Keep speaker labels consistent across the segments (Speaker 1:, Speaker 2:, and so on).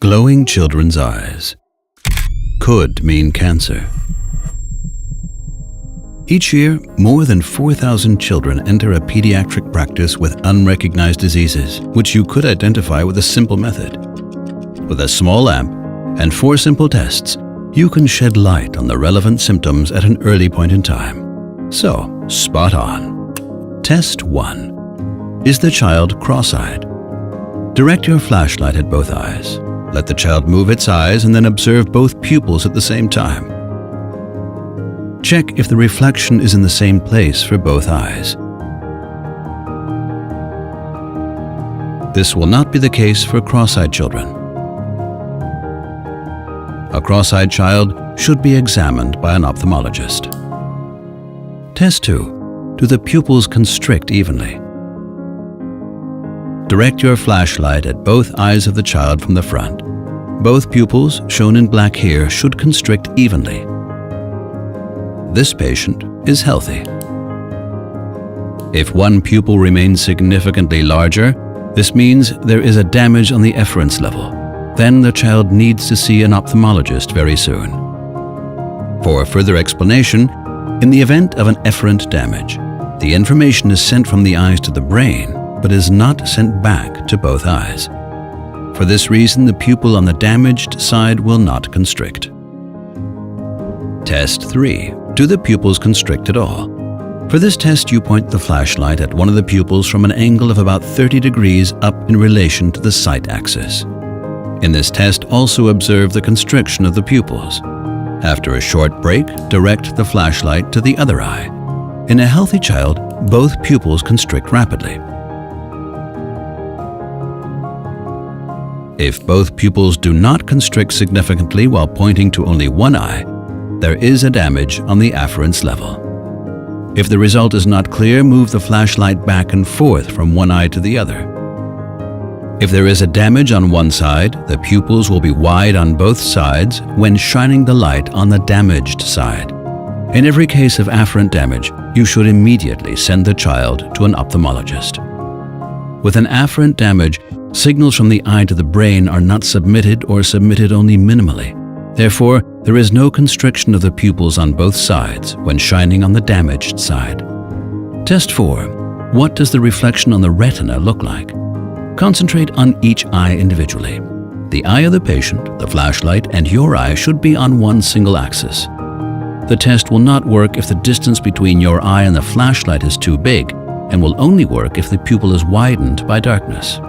Speaker 1: Glowing children's eyes could mean cancer. Each year, more than 4,000 children enter a pediatric practice with unrecognized diseases, which you could identify with a simple method. With a small lamp and 4 simple tests, you can shed light on the relevant symptoms at an early point in time. So, spot on. Test 1. Is the child cross-eyed? Direct your flashlight at both eyes. Let the child move its eyes and then observe both pupils at the same time. Check if the reflection is in the same place for both eyes. This will not be the case for cross-eyed children. A cross-eyed child should be examined by an ophthalmologist. Test 2. Do the pupils constrict evenly? Direct your flashlight at both eyes of the child from the front. Both pupils, shown in black here, should constrict evenly. This patient is healthy. If one pupil remains significantly larger, this means there is a damage on the efference level. Then the child needs to see an ophthalmologist very soon. For further explanation, in the event of an efferent damage, the information is sent from the eyes to the brain, but is not sent back to both eyes. For this reason, the pupil on the damaged side will not constrict. Test 3. Do the pupils constrict at all? For this test, you point the flashlight at one of the pupils from an angle of about 30 degrees up in relation to the sight axis. In this test, also observe the constriction of the pupils. After a short break, direct the flashlight to the other eye. In a healthy child, both pupils constrict rapidly. If both pupils do not constrict significantly while pointing to only one eye, there is a damage on the afference level. If the result is not clear, move the flashlight back and forth from one eye to the other. If there is a damage on one side, the pupils will be wide on both sides when shining the light on the damaged side. In every case of afferent damage, you should immediately send the child to an ophthalmologist. With an afferent damage, signals from the eye to the brain are not submitted or submitted only minimally. Therefore, there is no constriction of the pupils on both sides when shining on the damaged side. Test 4. What does the reflection on the retina look like? Concentrate on each eye individually. The eye of the patient, the flashlight, and your eye should be on one single axis. The test will not work if the distance between your eye and the flashlight is too big, and will only work if the pupil is widened by darkness.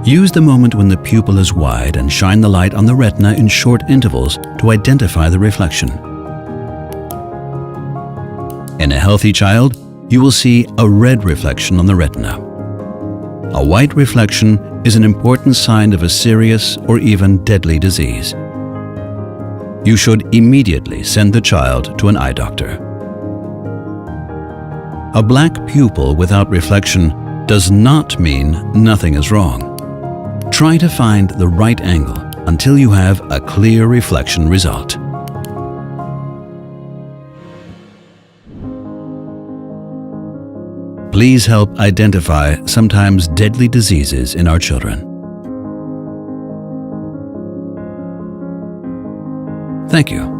Speaker 1: Use the moment when the pupil is wide and shine the light on the retina in short intervals to identify the reflection. In a healthy child, you will see a red reflection on the retina. A white reflection is an important sign of a serious or even deadly disease. You should immediately send the child to an eye doctor. A black pupil without reflection does not mean nothing is wrong. Try to find the right angle until you have a clear reflection result. Please help identify sometimes deadly diseases in our children. Thank you.